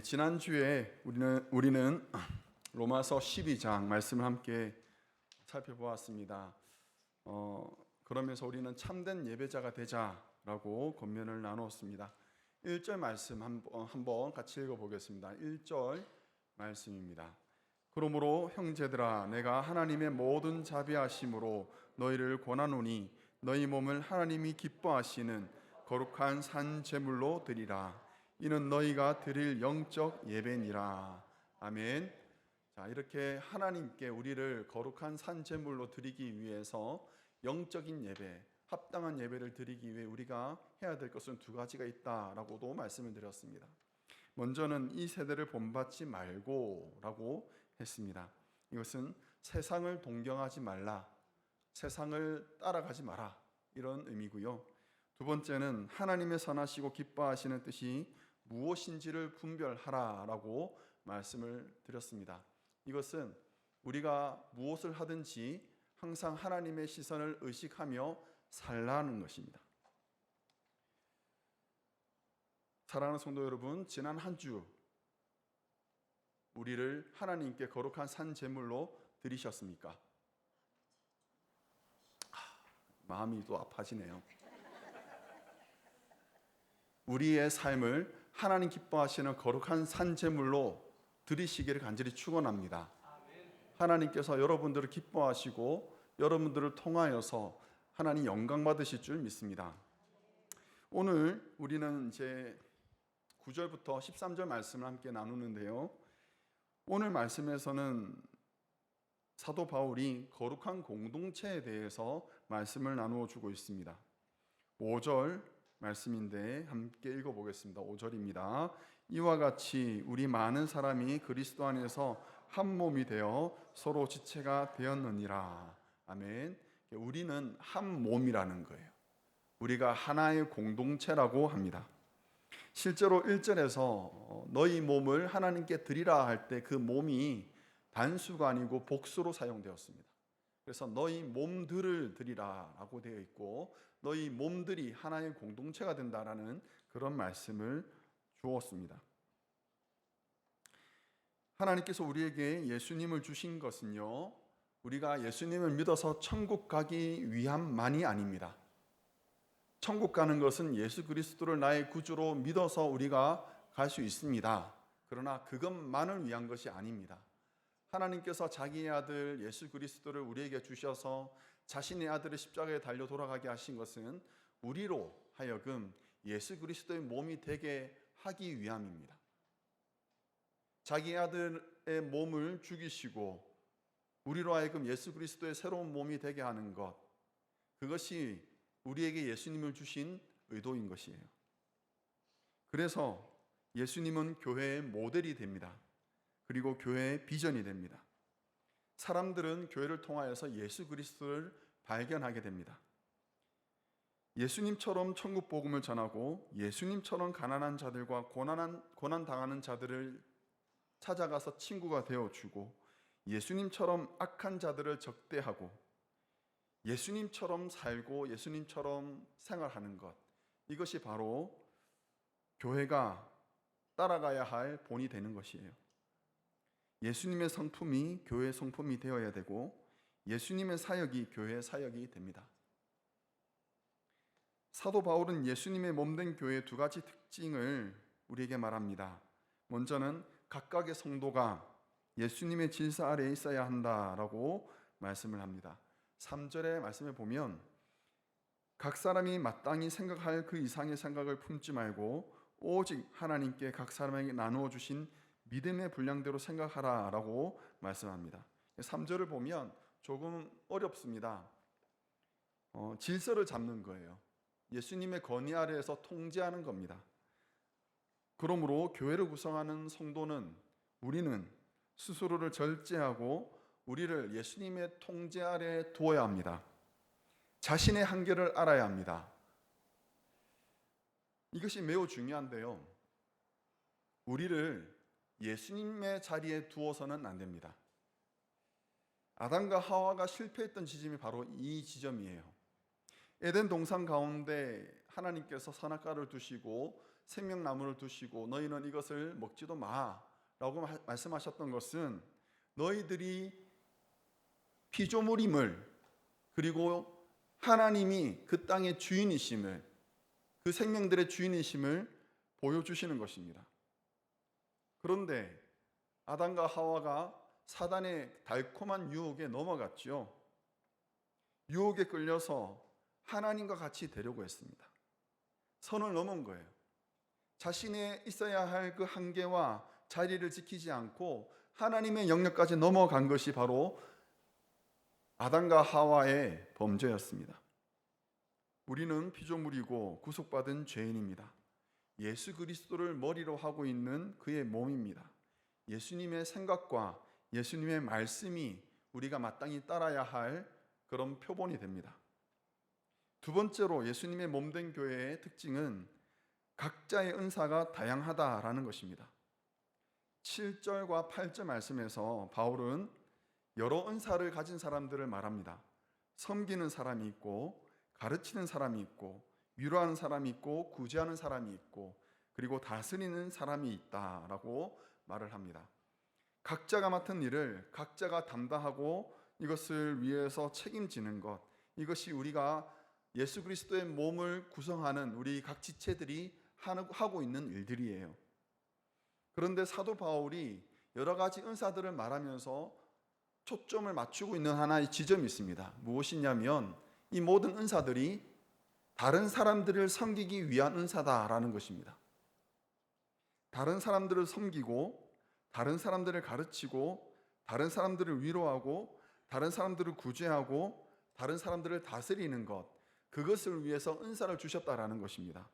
지난주에 우리는 로마서 12장 말씀을 함께 살펴보았습니다. 그러면서 우리는 참된 예배자가 되자라고 권면을 나누었습니다. 1절 말씀 한번 같이 읽어보겠습니다. 1절 말씀입니다. 그러므로 형제들아, 내가 하나님의 모든 자비하심으로 너희를 권하노니 너희 몸을 하나님이 기뻐하시는 거룩한 산 제물로 드리라. 이는 너희가 드릴 영적 예배니라. 아멘. 자, 이렇게 하나님께 우리를 거룩한 산 제물로 드리기 위해서 영적인 예배, 합당한 예배를 드리기 위해 우리가 해야 될 것은 두 가지가 있다라고도 말씀을 드렸습니다. 먼저는 이 세대를 본받지 말고라고 했습니다. 이것은 세상을 동경하지 말라, 세상을 따라가지 마라, 이런 의미고요. 두 번째는 하나님의 선하시고 기뻐하시는 뜻이 무엇인지를 분별하라라고 말씀을 드렸습니다. 이것은 우리가 무엇을 하든지 항상 하나님의 시선을 의식하며 살라는 것입니다. 사랑하는 성도 여러분, 지난 한 주 우리를 하나님께 거룩한 산 제물로 드리셨습니까? 마음이 또 아파지네요. 우리의 삶을 하나님 기뻐하시는 거룩한 산 제물로 드리시기를 간절히 축원합니다. 하나님께서 여러분들을 기뻐하시고 여러분들을 통하여서 하나님 영광 받으실 줄 믿습니다. 오늘 우리는 이제 9절부터 13절 말씀을 함께 나누는데요. 오늘 말씀에서는 사도 바울이 거룩한 공동체에 대해서 말씀을 나누어 주고 있습니다. 5절 말씀인데 함께 읽어보겠습니다. 5절입니다. 이와 같이 우리 많은 사람이 그리스도 안에서 한 몸이 되어 서로 지체가 되었느니라. 아멘. 우리는 한 몸이라는 거예요. 우리가 하나의 공동체라고 합니다. 실제로 1절에서 너희 몸을 하나님께 드리라 할 때 그 몸이 단수가 아니고 복수로 사용되었습니다. 그래서 너희 몸들을 드리라라고 되어 있고 너희 몸들이 하나의 공동체가 된다라는 그런 말씀을 주었습니다. 하나님께서 우리에게 예수님을 주신 것은요, 우리가 예수님을 믿어서 천국 가기 위함만이 아닙니다. 천국 가는 것은 예수 그리스도를 나의 구주로 믿어서 우리가 갈 수 있습니다. 그러나 그것만을 위한 것이 아닙니다. 하나님께서 자기의 아들 예수 그리스도를 우리에게 주셔서 자신의 아들을 십자가에 달려 돌아가게 하신 것은 우리로 하여금 예수 그리스도의 몸이 되게 하기 위함입니다. 자기 아들의 몸을 죽이시고 우리로 하여금 예수 그리스도의 새로운 몸이 되게 하는 것, 그것이 우리에게 예수님을 주신 의도인 것이에요. 그래서 예수님은 교회의 모델이 됩니다. 그리고 교회의 비전이 됩니다. 사람들은 교회를 통하여서 예수 그리스도를 발견하게 됩니다. 예수님처럼 천국 복음을 전하고 예수님처럼 가난한 자들과 고난 당하는 자들을 찾아가서 친구가 되어주고 예수님처럼 악한 자들을 적대하고 예수님처럼 살고 예수님처럼 생활하는 것, 이것이 바로 교회가 따라가야 할 본이 되는 것이에요. 예수님의 성품이 교회의 성품이 되어야 되고 예수님의 사역이 교회의 사역이 됩니다. 사도 바울은 예수님의 몸된 교회의 두 가지 특징을 우리에게 말합니다. 먼저는 각각의 성도가 예수님의 질서 아래에 있어야 한다라고 말씀을 합니다. 3절의 말씀을 보면 각 사람이 마땅히 생각할 그 이상의 생각을 품지 말고 오직 하나님께 각 사람에게 나누어 주신 믿음의 분량대로 생각하라라고 말씀합니다. 3절을 보면 조금 어렵습니다. 질서를 잡는 거예요. 예수님의 권위 아래에서 통제하는 겁니다. 그러므로 교회를 구성하는 성도는 우리는 스스로를 절제하고 우리를 예수님의 통제 아래에 두어야 합니다. 자신의 한계를 알아야 합니다. 이것이 매우 중요한데요. 우리를 예수님의 자리에 두어서는 안 됩니다. 아담과 하와가 실패했던 지점이 바로 이 지점이에요. 에덴 동산 가운데 하나님께서 선악과를 두시고 생명나무를 두시고 너희는 이것을 먹지도 마라고 말씀하셨던 것은 너희들이 피조물임을, 그리고 하나님이 그 땅의 주인이심을, 그 생명들의 주인이심을 보여주시는 것입니다. 그런데 아담과 하와가 사단의 달콤한 유혹에 넘어갔지요. 유혹에 끌려서 하나님과 같이 되려고 했습니다. 선을 넘은 거예요. 자신의 있어야 할 그 한계와 자리를 지키지 않고 하나님의 영역까지 넘어간 것이 바로 아담과 하와의 범죄였습니다. 우리는 피조물이고 구속받은 죄인입니다. 예수 그리스도를 머리로 하고 있는 그의 몸입니다. 예수님의 생각과 예수님의 말씀이 우리가 마땅히 따라야 할 그런 표본이 됩니다. 두 번째로 예수님의 몸된 교회의 특징은 각자의 은사가 다양하다라는 것입니다. 7절과 8절 말씀에서 바울은 여러 은사를 가진 사람들을 말합니다. 섬기는 사람이 있고, 가르치는 사람이 있고, 위로하는 사람이 있고, 구제하는 사람이 있고, 그리고 다스리는 사람이 있다라고 말을 합니다. 각자가 맡은 일을 각자가 담당하고 이것을 위해서 책임지는 것, 이것이 우리가 예수 그리스도의 몸을 구성하는 우리 각 지체들이 하고 있는 일들이에요. 그런데 사도 바울이 여러 가지 은사들을 말하면서 초점을 맞추고 있는 하나의 지점이 있습니다. 무엇이냐면 이 모든 은사들이 다른 사람들을 섬기기 위한 은사다라는 것입니다. 다른 사람들을 섬기고, 다른 사람들을 가르치고, 다른 사람들을 위로하고, 다른 사람들을 구제하고, 다른 사람들을 다스리는 것, 그것을 위해서 은사를 주셨다라는 것입니다.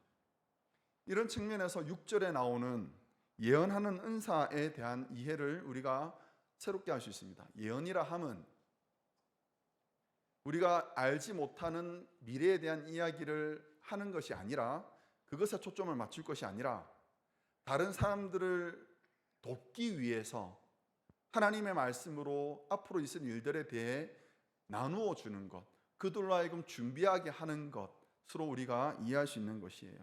이런 측면에서 6절에 나오는 예언하는 은사에 대한 이해를 우리가 새롭게 할 수 있습니다. 예언이라 함은 우리가 알지 못하는 미래에 대한 이야기를 하는 것이 아니라, 그것에 초점을 맞출 것이 아니라 다른 사람들을 돕기 위해서 하나님의 말씀으로 앞으로 있을 일들에 대해 나누어 주는 것, 그들로 하여금 준비하게 하는 것으로 우리가 이해할 수 있는 것이에요.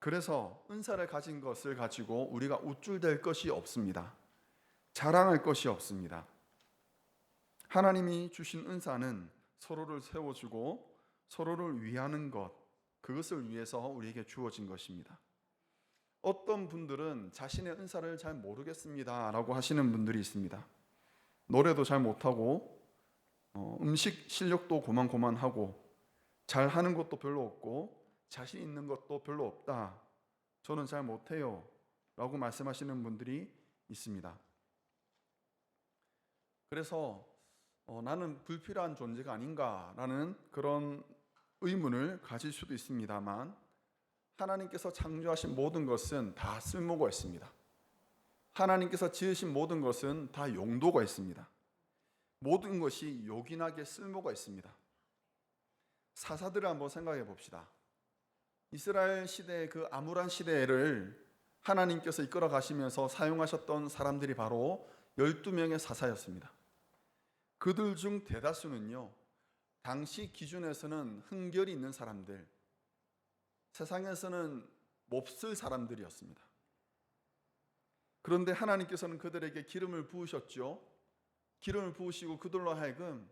그래서 은사를 가진 것을 가지고 우리가 우쭐댈 것이 없습니다. 자랑할 것이 없습니다. 하나님이 주신 은사는 서로를 세워주고 서로를 위하는 것, 그것을 위해서 우리에게 주어진 것입니다. 어떤 분들은 자신의 은사를 잘 모르겠습니다 라고 하시는 분들이 있습니다. 노래도 잘 못하고 음식 실력도 고만고만하고 잘하는 것도 별로 없고 자신 있는 것도 별로 없다, 저는 잘 못해요 라고 말씀하시는 분들이 있습니다. 그래서 나는 불필요한 존재가 아닌가라는 그런 의문을 가질 수도 있습니다만, 하나님께서 창조하신 모든 것은 다 쓸모가 있습니다. 하나님께서 지으신 모든 것은 다 용도가 있습니다. 모든 것이 요긴하게 쓸모가 있습니다. 사사들을 한번 생각해 봅시다. 이스라엘 시대의 그 암울한 시대를 하나님께서 이끌어 가시면서 사용하셨던 사람들이 바로 12명의 사사였습니다. 그들 중 대다수는요, 당시 기준에서는 흥결이 있는 사람들, 세상에서는 몹쓸 사람들이었습니다. 그런데 하나님께서는 그들에게 기름을 부으셨죠. 기름을 부으시고 그들로 하여금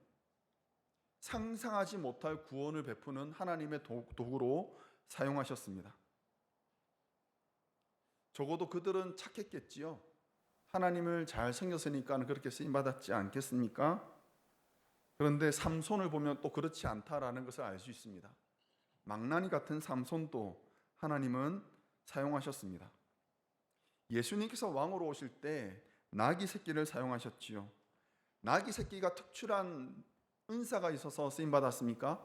상상하지 못할 구원을 베푸는 하나님의 도구로 사용하셨습니다. 적어도 그들은 착했겠지요. 하나님을 잘 섬겼으니까 그렇게 쓰임받았지 않겠습니까? 그런데 삼손을 보면 또 그렇지 않다라는 것을 알 수 있습니다. 망나니 같은 삼손도 하나님은 사용하셨습니다. 예수님께서 왕으로 오실 때 나귀 새끼를 사용하셨지요. 나귀 새끼가 특출한 은사가 있어서 쓰임받았습니까?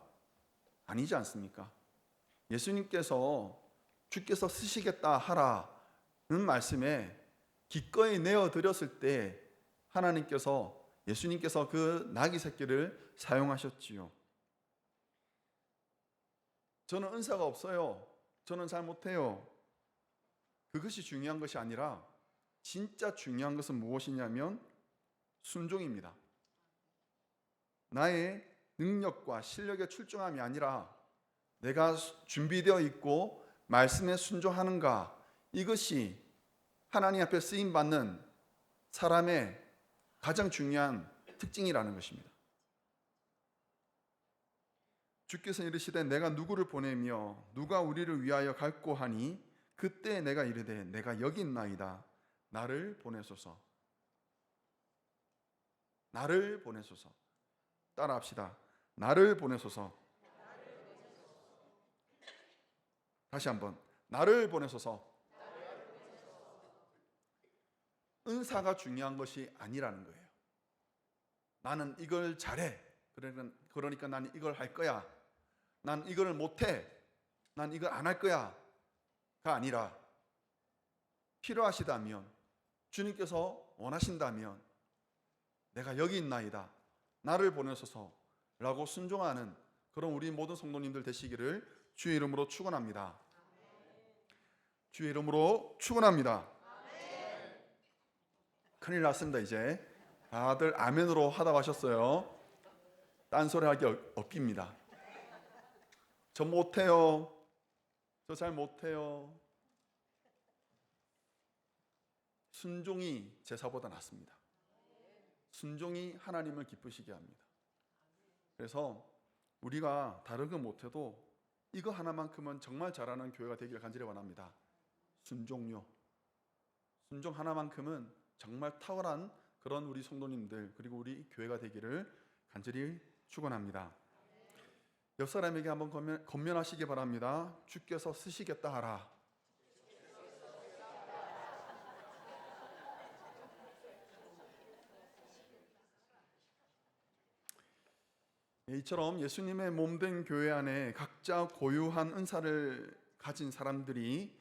아니지 않습니까? 예수님께서 주께서 쓰시겠다 하라는 말씀에 기꺼이 내어드렸을 때 예수님께서 그 나귀 새끼를 사용하셨지요. 저는 은사가 없어요, 저는 잘 못해요, 그것이 중요한 것이 아니라 진짜 중요한 것은 무엇이냐면 순종입니다. 나의 능력과 실력의 출중함이 아니라 내가 준비되어 있고 말씀에 순종하는가, 이것이 하나님 앞에 쓰임 받는 사람의 가장 중요한 특징이라는 것입니다. 주께서 이르시되 내가 누구를 보내며 누가 우리를 위하여 갈고 하니 그때 내가 이르되 내가 여기 있나이다. 나를 보내소서. 나를 보내소서. 따라합시다. 나를 보내소서. 다시 한번. 나를 보내소서. 은사가 중요한 것이 아니라는 거예요. 나는 이걸 잘해. 그러니까 나는 이걸 할 거야. 난 이걸 못해. 난 이걸 안 할 거야. 가 아니라 필요하시다면, 주님께서 원하신다면 내가 여기 있나이다. 나를 보내소서 라고 순종하는 그런 우리 모든 성도님들 되시기를 주의 이름으로 축원합니다. 주의 이름으로 축원합니다. 큰일 났습니다. 이제 다들 아멘으로 하다고 하셨어요. 딴소리 하기 없깁니다. 저 못해요. 저 잘 못해요. 순종이 제사보다 낫습니다. 순종이 하나님을 기쁘시게 합니다. 그래서 우리가 다른 거 못해도 이거 하나만큼은 정말 잘하는 교회가 되기를 간절히 원합니다. 순종요. 순종 하나만큼은 정말 탁월한 그런 우리 성도님들 그리고 우리 교회가 되기를 간절히 축원합니다. 옆 사람에게 한번 권면하시기 바랍니다. 주께서 쓰시겠다 하라. 이처럼 예수님의 몸된 교회 안에 각자 고유한 은사를 가진 사람들이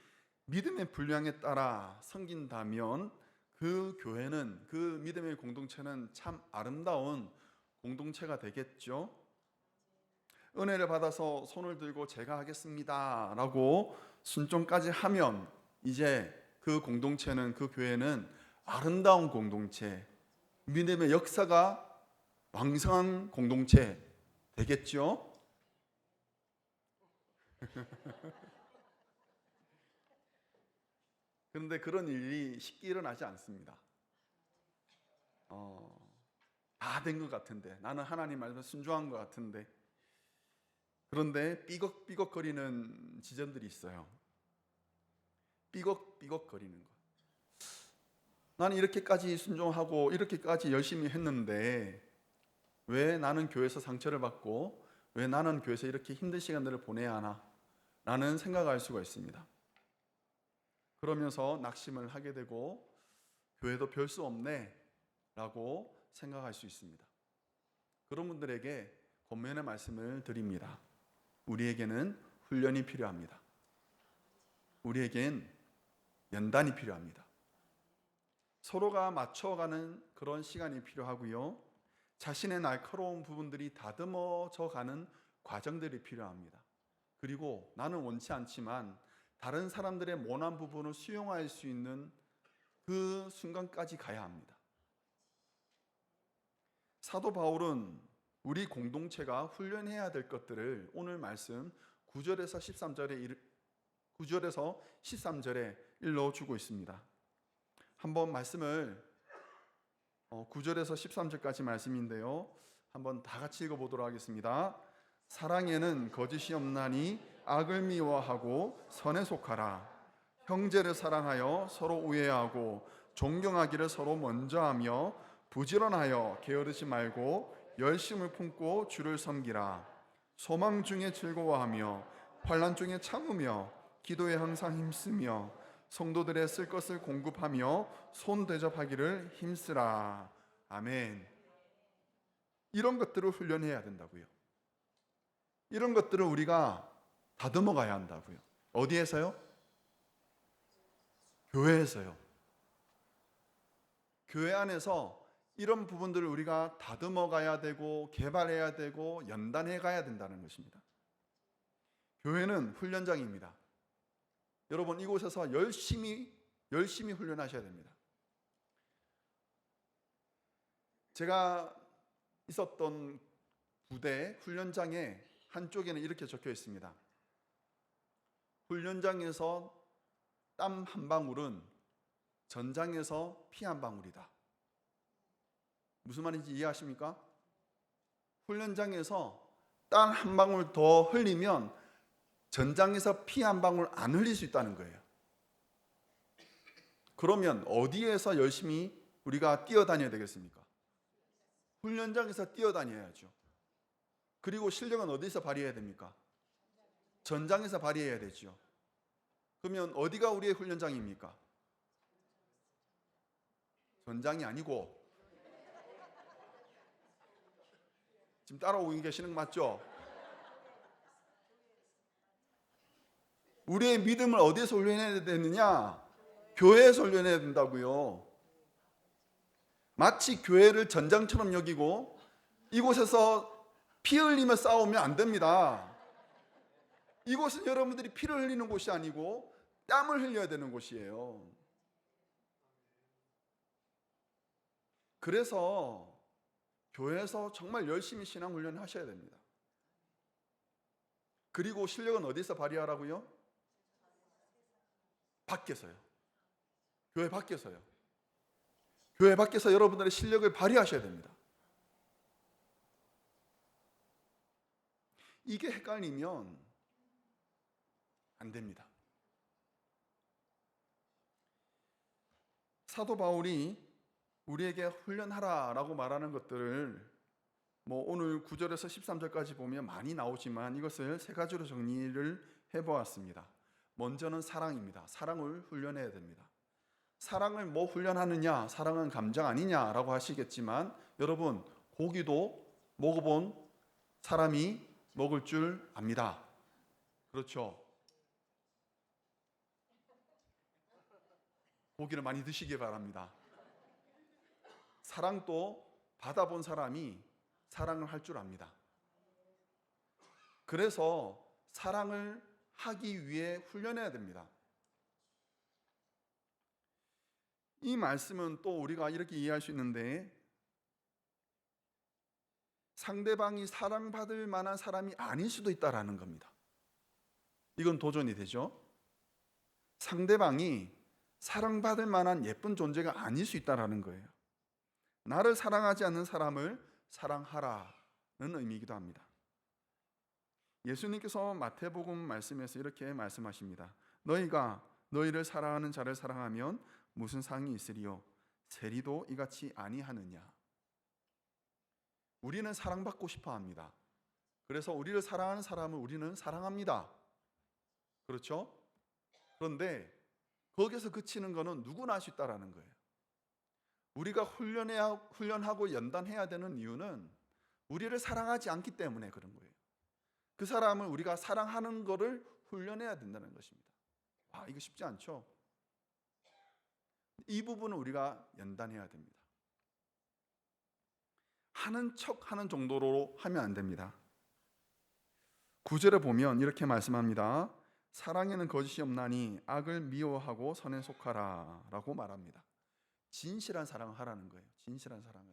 믿음의 분량에 따라 섬긴다면 그 교회는, 그 믿음의 공동체는 참 아름다운 공동체가 되겠죠. 은혜를 받아서 손을 들고 제가 하겠습니다 라고 순종까지 하면 이제 그 공동체는, 그 교회는 아름다운 공동체, 믿음의 역사가 왕성한 공동체 되겠죠. 그런데 그런 일이 쉽게 일어나지 않습니다. 다 된 것 같은데, 나는 하나님 말씀에 순종한 것 같은데, 그런데 삐걱삐걱거리는 지점들이 있어요. 삐걱삐걱거리는 것. 나는 이렇게까지 순종하고 이렇게까지 열심히 했는데 왜 나는 교회에서 상처를 받고 왜 나는 교회에서 이렇게 힘든 시간들을 보내야 하나 라는 생각을 할 수가 있습니다. 그러면서 낙심을 하게 되고 교회도 별 수 없네 라고 생각할 수 있습니다. 그런 분들에게 권면의 말씀을 드립니다. 우리에게는 훈련이 필요합니다. 우리에겐 연단이 필요합니다. 서로가 맞춰가는 그런 시간이 필요하고요. 자신의 날카로운 부분들이 다듬어져 가는 과정들이 필요합니다. 그리고 나는 원치 않지만 다른 사람들의 모난 부분을 수용할 수 있는 그 순간까지 가야 합니다. 사도 바울은 우리 공동체가 훈련해야 될 것들을 오늘 말씀 9절에서 13절에 일러주고 있습니다. 한번 말씀을 9절에서 13절까지 말씀인데요. 한번 다 같이 읽어보도록 하겠습니다. 사랑에는 거짓이 없나니 악을 미워하고 선에 속하라. 형제를 사랑하여 서로 우애하고 존경하기를 서로 먼저 하며 부지런하여 게으르지 말고 열심을 품고 주를 섬기라. 소망 중에 즐거워하며 환난 중에 참으며 기도에 항상 힘쓰며 성도들의 쓸 것을 공급하며 손 대접하기를 힘쓰라. 아멘. 이런 것들을 훈련해야 된다고요. 이런 것들을 우리가 다듬어 가야 한다고요. 어디에서요? 교회에서요. 교회 안에서 이런 부분들을 우리가 다듬어 가야 되고 개발해야 되고 연단해 가야 된다는 것입니다. 교회는 훈련장입니다. 여러분 이곳에서 열심히 훈련하셔야 됩니다. 제가 있었던 부대 훈련장에 한쪽에는 이렇게 적혀 있습니다. 훈련장에서 땀 한 방울은 전장에서 피 한 방울이다. 무슨 말인지 이해하십니까? 훈련장에서 땀 한 방울 더 흘리면 전장에서 피 한 방울 안 흘릴 수 있다는 거예요. 그러면 어디에서 열심히 우리가 뛰어다녀야 되겠습니까? 훈련장에서 뛰어다녀야죠. 그리고 실력은 어디서 발휘해야 됩니까? 전장에서 발휘해야 되죠. 그러면 어디가 우리의 훈련장입니까? 전장이 아니고, 지금 따라오고 계시는 거 맞죠? 우리의 믿음을 어디에서 훈련해야 되느냐? 교회에서 훈련해야 된다고요. 마치 교회를 전장처럼 여기고 이곳에서 피 흘리며 싸우면 안 됩니다. 이곳은 여러분들이 피를 흘리는 곳이 아니고 땀을 흘려야 되는 곳이에요. 그래서 교회에서 정말 열심히 신앙 훈련을 하셔야 됩니다. 그리고 실력은 어디서 발휘하라고요? 밖에서요. 교회 밖에서요. 교회 밖에서 여러분들의 실력을 발휘하셔야 됩니다. 이게 헷갈리면 안 됩니다. 사도 바울이 우리에게 훈련하라라고 말하는 것들을 오늘 9절에서 13절까지 보면 많이 나오지만 이것을 세 가지로 정리를 해보았습니다. 먼저는 사랑입니다. 사랑을 훈련해야 됩니다. 사랑을 뭐 훈련하느냐? 사랑은 감정 아니냐라고 하시겠지만 여러분, 고기도 먹어본 사람이 먹을 줄 압니다. 그렇죠? 고기를 많이 드시기 바랍니다. 사랑도 받아본 사람이 사랑을 할 줄 압니다. 그래서 사랑을 하기 위해 훈련해야 됩니다. 이 말씀은 또 우리가 이렇게 이해할 수 있는데, 상대방이 사랑받을 만한 사람이 아닐 수도 있다라는 겁니다. 이건 도전이 되죠. 상대방이 사랑받을 만한 예쁜 존재가 아닐 수 있다라는 거예요. 나를 사랑하지 않는 사람을 사랑하라는 의미이기도 합니다. 예수님께서 마태복음 말씀에서 이렇게 말씀하십니다. 너희가 너희를 사랑하는 자를 사랑하면 무슨 상이 있으리요? 세리도 이같이 아니하느냐? 우리는 사랑받고 싶어 합니다. 그래서 우리를 사랑하는 사람을 우리는 사랑합니다. 그렇죠? 그런데 거기서 그치는 것은 누구나 할 수 있다라는 거예요. 우리가 훈련하고 연단해야 되는 이유는 우리를 사랑하지 않기 때문에 그런 거예요. 그 사람을 우리가 사랑하는 것을 훈련해야 된다는 것입니다. 이거 쉽지 않죠? 이 부분은 우리가 연단해야 됩니다. 하는 척 하는 정도로 하면 안 됩니다. 9절에 보면 이렇게 말씀합니다. 사랑에는 거짓이 없나니 악을 미워하고 선에 속하라 라고 말합니다. 진실한 사랑을 하라는 거예요. 진실한 사랑을.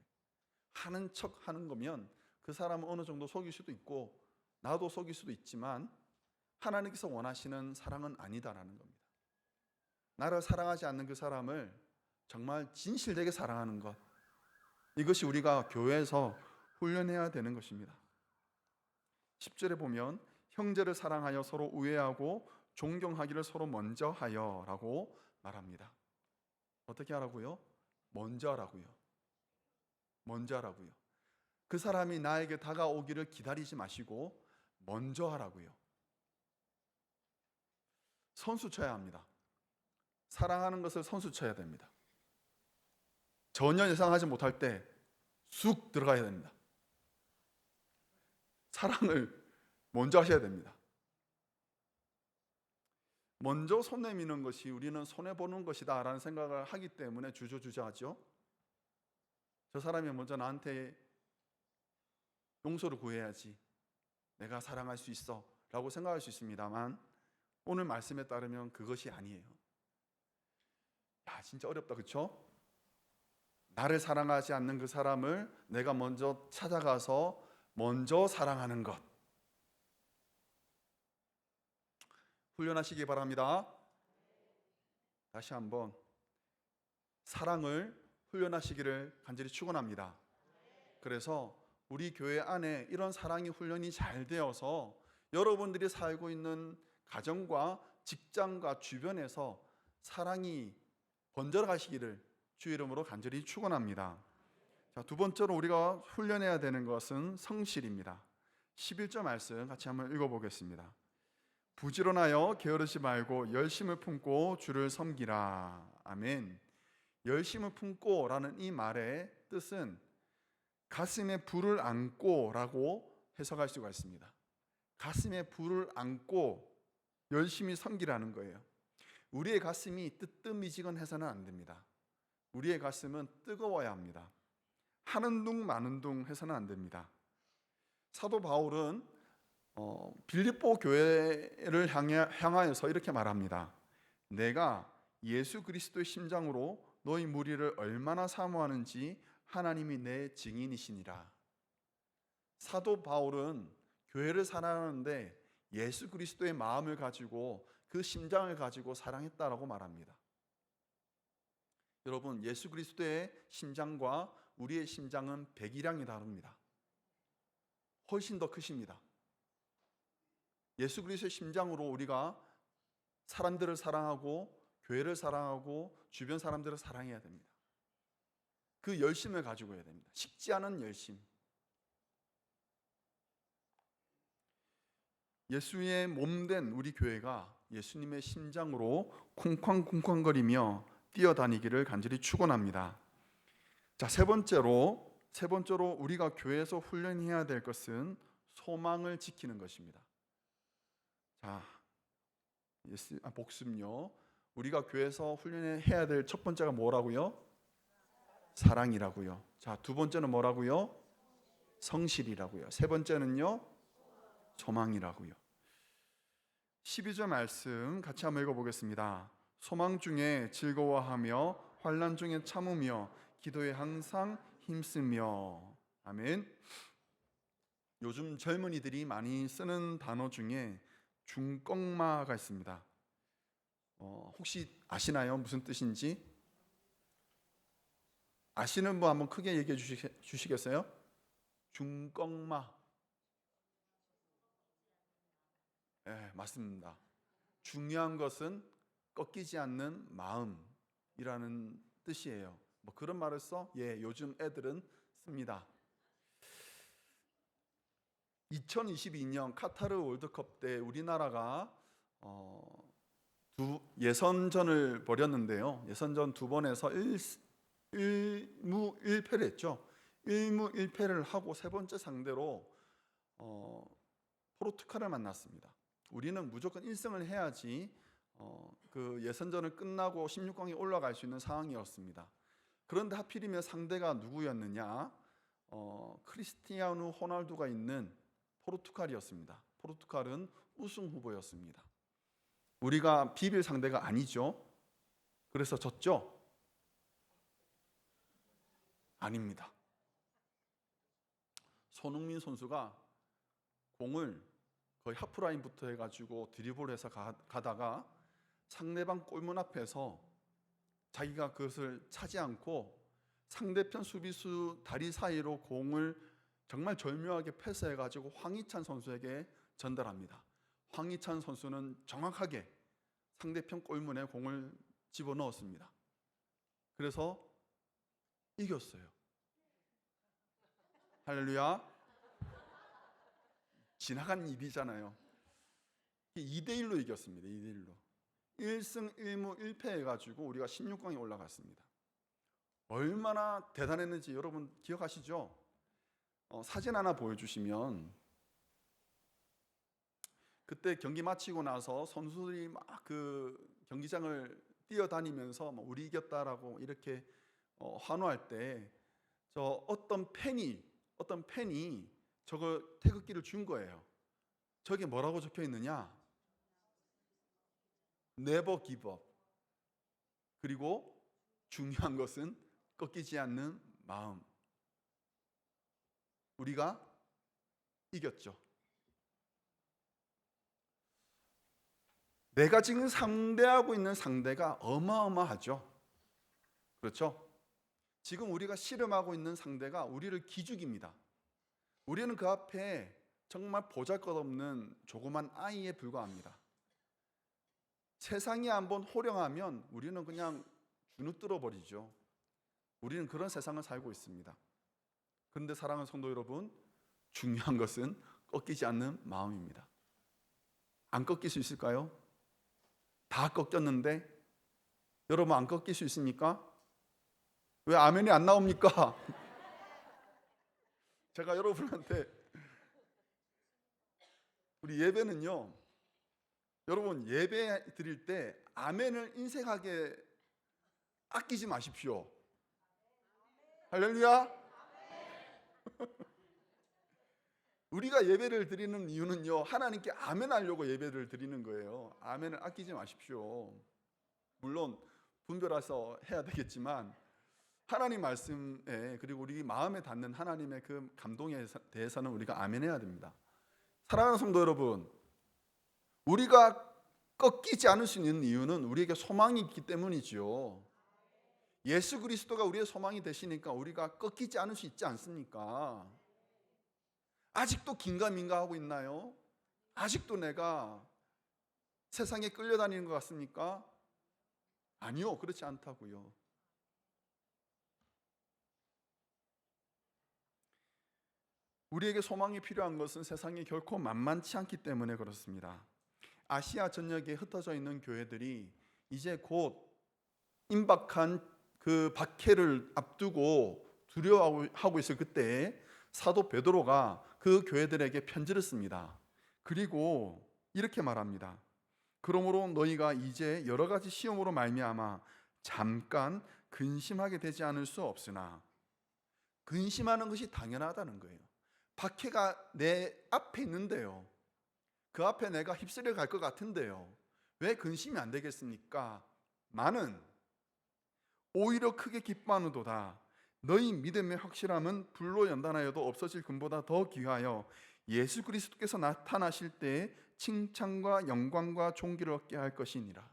하는 척 하는 거면 그 사람은 어느 정도 속일 수도 있고 나도 속일 수도 있지만 하나님께서 원하시는 사랑은 아니다라는 겁니다. 나를 사랑하지 않는 그 사람을 정말 진실되게 사랑하는 것, 이것이 우리가 교회에서 훈련해야 되는 것입니다. 10절에 보면 형제를 사랑하여 서로 우애하고 존경하기를 서로 먼저 하여 라고 말합니다. 어떻게 하라고요? 먼저 하라고요. 먼저 하라고요. 그 사람이 나에게 다가오기를 기다리지 마시고 먼저 하라고요. 선수 쳐야 합니다. 사랑하는 것을 선수 쳐야 됩니다. 전혀 예상하지 못할 때 쑥 들어가야 됩니다. 사랑을 먼저 하셔야 됩니다. 먼저 손 내미는 것이 우리는 손해보는 것이다 라는 생각을 하기 때문에 주저주저하죠. 저 사람이 먼저 나한테 용서를 구해야지, 내가 사랑할 수 있어 라고 생각할 수 있습니다만 오늘 말씀에 따르면 그것이 아니에요. 진짜 어렵다, 그렇죠? 나를 사랑하지 않는 그 사람을 내가 먼저 찾아가서 먼저 사랑하는 것. 훈련하시기 바랍니다. 다시 한번 사랑을 훈련하시기를 간절히 축원합니다. 그래서 우리 교회 안에 이런 사랑이 훈련이 잘 되어서 여러분들이 살고 있는 가정과 직장과 주변에서 사랑이 번져러 가시기를 주의 이름으로 간절히 축원합니다. 자, 두 번째로 우리가 훈련해야 되는 것은 성실입니다. 11절 말씀 같이 한번 읽어보겠습니다. 부지런하여 게으르지 말고 열심을 품고 주를 섬기라. 아멘. 열심을 품고 라는 이 말의 뜻은 가슴에 불을 안고 라고 해석할 수가 있습니다. 가슴에 불을 안고 열심히 섬기라는 거예요. 우리의 가슴이 뜨뜻미지근해서는 안 됩니다. 우리의 가슴은 뜨거워야 합니다. 하는 둥 마는 둥 해서는 안 됩니다. 사도 바울은 빌립보 교회를 향하여서 이렇게 말합니다. 내가 예수 그리스도의 심장으로 너희 무리를 얼마나 사모하는지 하나님이 내 증인이시니라. 사도 바울은 교회를 사랑하는데 예수 그리스도의 마음을 가지고 그 심장을 가지고 사랑했다라고 말합니다. 여러분, 예수 그리스도의 심장과 우리의 심장은 백이량이 다릅니다. 훨씬 더 크십니다. 예수 그리스도의 심장으로 우리가 사람들을 사랑하고 교회를 사랑하고 주변 사람들을 사랑해야 됩니다. 그 열심을 가지고 해야 됩니다. 식지 않은 열심. 예수의 몸된 우리 교회가 예수님의 심장으로 쿵쾅쿵쾅거리며 뛰어다니기를 간절히 축원합니다. 자, 세 번째로 우리가 교회에서 훈련해야 될 것은 소망을 지키는 것입니다. 자, 복습요. 우리가 교회에서 훈련해야 될 첫 번째가 뭐라고요? 사랑이라고요. 자, 두 번째는 뭐라고요? 성실이라고요. 세 번째는요? 소망이라고요. 12절 말씀 같이 한번 읽어보겠습니다. 소망 중에 즐거워하며 환난 중에 참으며 기도에 항상 힘쓰며. 아멘. 요즘 젊은이들이 많이 쓰는 단어 중에 중꺽마가 있습니다. 혹시 아시나요? 무슨 뜻인지? 아시는 분 한번 크게 얘기해 주시겠어요? 중꺽마. 네, 맞습니다. 중요한 것은 꺾이지 않는 마음이라는 뜻이에요. 뭐 그런 말을 써? 예, 요즘 애들은 씁니다. 2022년 카타르 월드컵 때 우리나라가 예선전을 벌였는데요. 예선전 두 번에서 1무 1패를 했죠. 1무 1패를 하고 세 번째 상대로 포르투갈을 만났습니다. 우리는 무조건 1승을 해야지 그 예선전을 끝나고 16강에 올라갈 수 있는 상황이었습니다. 그런데 하필이면 상대가 누구였느냐? 크리스티아누 호날두가 있는 포르투갈이었습니다. 포르투갈은 우승 후보였습니다. 우리가 비빌 상대가 아니죠. 그래서 졌죠? 아닙니다. 손흥민 선수가 공을 거의 하프라인부터 해가지고 드리블해서 가다가 상대방 골문 앞에서 자기가 그것을 차지 않고 상대편 수비수 다리 사이로 공을 정말 절묘하게 패스해가지고 황희찬 선수에게 전달합니다. 황희찬 선수는 정확하게 상대편 골문에 공을 집어넣었습니다. 그래서 이겼어요. 할렐루야. 지나간 일이잖아요. 2대1로 이겼습니다. 2대1로. 1승 1무 1패 해가지고 우리가 16강에 올라갔습니다. 얼마나 대단했는지 여러분 기억하시죠? 사진 하나 보여주시면, 그때 경기 마치고 나서 선수들이 막 그 경기장을 뛰어다니면서 우리 이겼다라고 이렇게 환호할 때 어떤 팬이 저거 태극기를 준 거예요. 저게 뭐라고 적혀 있느냐? Never give up. 그리고 중요한 것은 꺾이지 않는 마음. 우리가 이겼죠. 내가 지금 상대하고 있는 상대가 어마어마하죠. 그렇죠? 지금 우리가 씨름하고 있는 상대가 우리를 기죽입니다. 우리는 그 앞에 정말 보잘것없는 조그만 아이에 불과합니다. 세상이 한번 호령하면 우리는 그냥 주눅들어 버리죠. 우리는 그런 세상을 살고 있습니다. 그런데 사랑하는 성도 여러분, 중요한 것은 꺾이지 않는 마음입니다. 안 꺾일 수 있을까요? 다 꺾였는데 여러분 안 꺾일 수 있습니까? 왜 아멘이 안 나옵니까? 제가 여러분한테 우리 예배는요, 여러분 예배 드릴 때 아멘을 인색하게 아끼지 마십시오. 할렐루야. 우리가 예배를 드리는 이유는요, 하나님께 아멘 하려고 예배를 드리는 거예요. 아멘을 아끼지 마십시오. 물론 분별해서 해야 되겠지만 하나님 말씀에, 그리고 우리 마음에 닿는 하나님의 그 감동에 대해서는 우리가 아멘해야 됩니다. 사랑하는 성도 여러분, 우리가 꺾이지 않을 수 있는 이유는 우리에게 소망이 있기 때문이죠. 예수 그리스도가 우리의 소망이 되시니까 우리가 꺾이지 않을 수 있지 않습니까? 아직도 긴가민가하고 있나요? 아직도 내가 세상에 끌려다니는 것 같습니까? 아니요, 그렇지 않다고요. 우리에게 소망이 필요한 것은 세상이 결코 만만치 않기 때문에 그렇습니다. 아시아 전역에 흩어져 있는 교회들이 이제 곧 임박한 그 박해를 앞두고 두려워하고 있을 그때 사도 베드로가 그 교회들에게 편지를 씁니다. 그리고 이렇게 말합니다. 그러므로 너희가 이제 여러 가지 시험으로 말미암아 잠깐 근심하게 되지 않을 수 없으나, 근심하는 것이 당연하다는 거예요. 박해가 내 앞에 있는데요, 그 앞에 내가 휩쓸려 갈 것 같은데요, 왜 근심이 안 되겠습니까? 나는 오히려 크게 기뻐하노도다. 너희 믿음의 확실함은 불로 연단하여도 없어질 금보다 더 귀하여 예수 그리스도께서 나타나실 때에 칭찬과 영광과 존귀를 얻게 할 것이니라.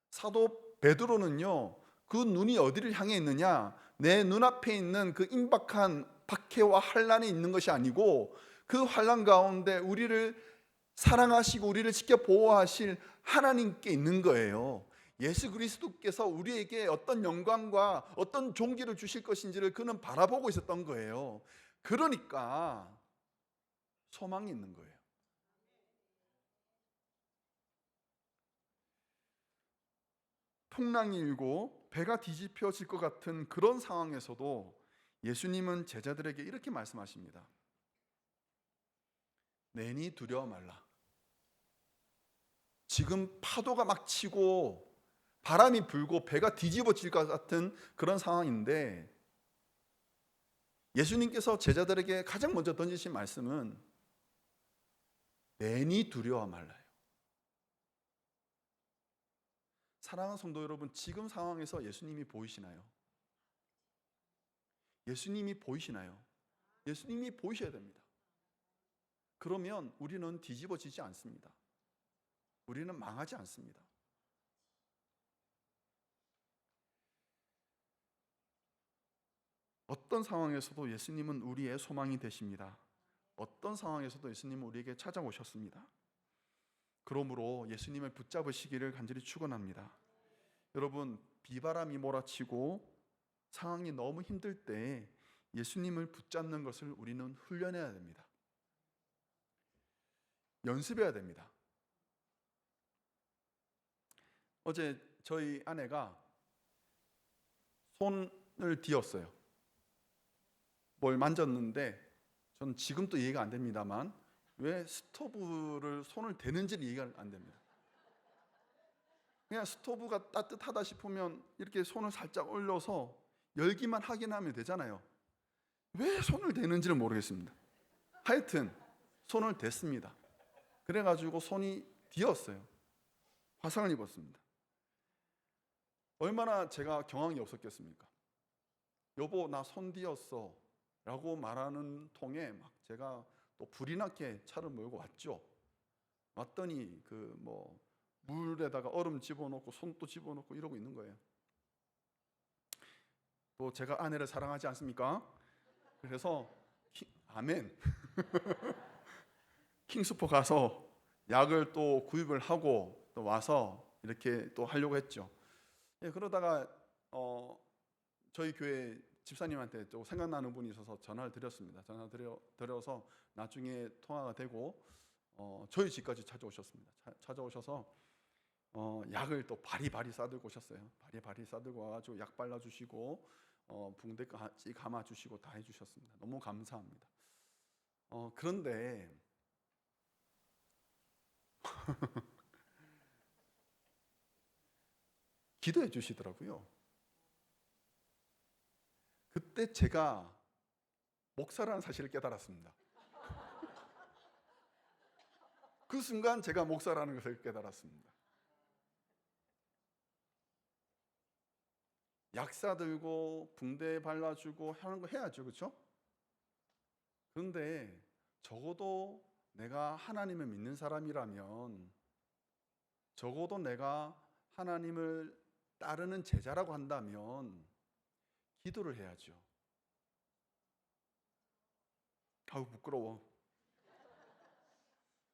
사도 베드로는요, 그 눈이 어디를 향해 있느냐, 내 눈앞에 있는 그 임박한 박해와 환난이 있는 것이 아니고 그 환난 가운데 우리를 사랑하시고 우리를 지켜 보호하실 하나님께 있는 거예요. 예수 그리스도께서 우리에게 어떤 영광과 어떤 존귀를 주실 것인지를 그는 바라보고 있었던 거예요. 그러니까 소망이 있는 거예요. 풍랑이 일고 배가 뒤집혀질 것 같은 그런 상황에서도 예수님은 제자들에게 이렇게 말씀하십니다. 내니 두려워 말라. 지금 파도가 막 치고 바람이 불고 배가 뒤집어질 것 같은 그런 상황인데 예수님께서 제자들에게 가장 먼저 던지신 말씀은 내니 두려워 말라요. 사랑하는 성도 여러분, 지금 상황에서 예수님이 보이시나요? 예수님이 보이시나요? 예수님이 보이셔야 됩니다. 그러면 우리는 뒤집어지지 않습니다. 우리는 망하지 않습니다. 어떤 상황에서도 예수님은 우리의 소망이 되십니다. 어떤 상황에서도 예수님은 우리에게 찾아오셨습니다. 그러므로 예수님을 붙잡으시기를 간절히 축원합니다. 여러분, 비바람이 몰아치고 상황이 너무 힘들 때 예수님을 붙잡는 것을 우리는 훈련해야 됩니다. 연습해야 됩니다. 어제 저희 아내가 손을 뒤었어요. 뭘 만졌는데 저는 지금도 이해가 안 됩니다만 왜 스토브를 손을 대는지는 이해가 안 됩니다. 그냥 스토브가 따뜻하다 싶으면 이렇게 손을 살짝 올려서 열기만 하긴 하면 되잖아요. 왜 손을 대는지를 모르겠습니다. 하여튼 손을 댔습니다. 그래가지고 손이 뒤었어요. 화상을 입었습니다. 얼마나 제가 경황이 없었겠습니까? 여보, 나 손 뒤었어 라고 말하는 통에 막 제가 또 불이 나게 차를 몰고 왔죠. 왔더니 물에다가 얼음 집어넣고 손도 집어넣고 이러고 있는 거예요. 또 제가 아내를 사랑하지 않습니까? 그래서 아멘. 킹스포 가서 약을 또 구입을 하고 또 와서 이렇게 또 하려고 했죠. 예, 그러다가 저희 교회 집사님한테 또 생각나는 분이 있어서 전화를 드렸습니다. 드려서 나중에 통화가 되고 저희 집까지 찾아오셨습니다. 찾아오셔서 약을 또 바리바리 싸들고 오셨어요. 바리바리 싸들고 와가지고 약 발라주시고 붕대까지 감아주시고 다 해주셨습니다. 너무 감사합니다. 그런데 기도해 주시더라고요. 그때 제가 목사라는 사실을 깨달았습니다. 그 순간 제가 목사라는 것을 깨달았습니다. 약사 들고 붕대 발라주고 하는 거 해야죠, 그렇죠? 그런데 적어도 내가 하나님을 믿는 사람이라면, 적어도 내가 하나님을 따르는 제자라고 한다면 기도를 해야죠. 아우 부끄러워.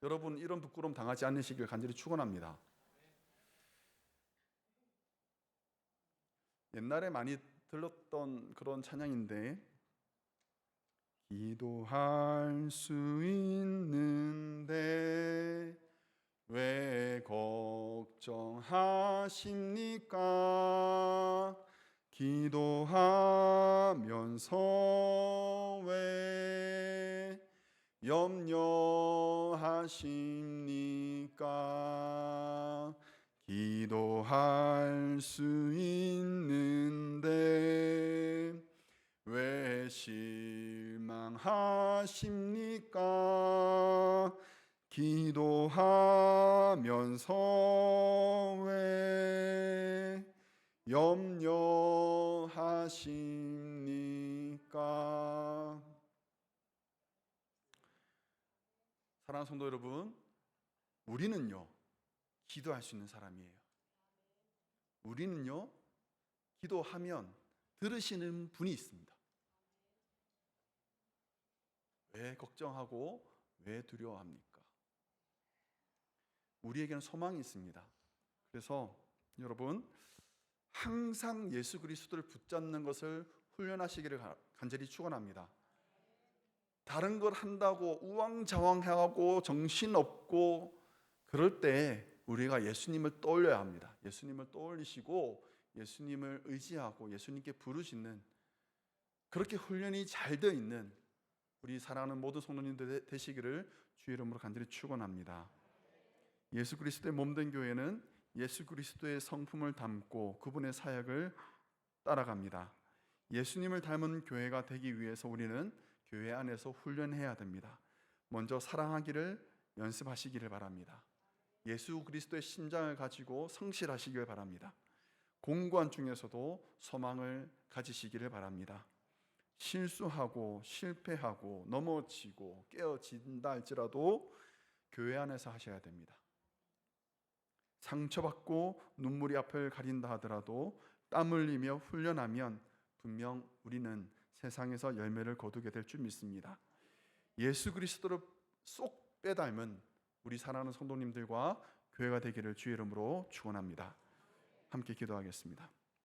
여러분 이런 부끄러움 당하지 않으시길 간절히 축원합니다. 옛날에 많이 들었던 그런 찬양인데, 기도할 수 있는데 왜 걱정하십니까? 기도하면서 왜 염려하십니까? 기도할 수 있는데 왜 실망하십니까? 기도하면서 왜 염려하십니까? 사랑하는 성도 여러분, 우리는요 기도할 수 있는 사람이에요. 우리는요 기도하면 들으시는 분이 있습니다. 왜 걱정하고 왜 두려워합니까? 우리에게는 소망이 있습니다. 그래서 여러분 항상 예수 그리스도를 붙잡는 것을 훈련하시기를 간절히 축원합니다. 다른 걸 한다고 우왕좌왕하고 정신없고 그럴 때 우리가 예수님을 떠올려야 합니다. 예수님을 떠올리시고 예수님을 의지하고 예수님께 부르시는, 그렇게 훈련이 잘 되어 있는 우리 사랑하는 모든 성도님들 되시기를 주의 이름으로 간절히 축원합니다. 예수 그리스도의 몸된 교회는 예수 그리스도의 성품을 담고 그분의 사역을 따라갑니다. 예수님을 닮은 교회가 되기 위해서 우리는 교회 안에서 훈련해야 됩니다. 먼저 사랑하기를 연습하시기를 바랍니다. 예수 그리스도의 심장을 가지고 성실하시길 바랍니다. 공고한 중에서도 소망을 가지시기를 바랍니다. 실수하고 실패하고 넘어지고 깨어진다 할지라도 교회 안에서 하셔야 됩니다. 상처받고 눈물이 앞을 가린다 하더라도 땀 흘리며 훈련하면 분명 우리는 세상에서 열매를 거두게 될 줄 믿습니다. 예수 그리스도를 쏙 빼닮은 우리 사랑하는 성도님들과 교회가 되기를 주의 이름으로 축원합니다. 함께 기도하겠습니다.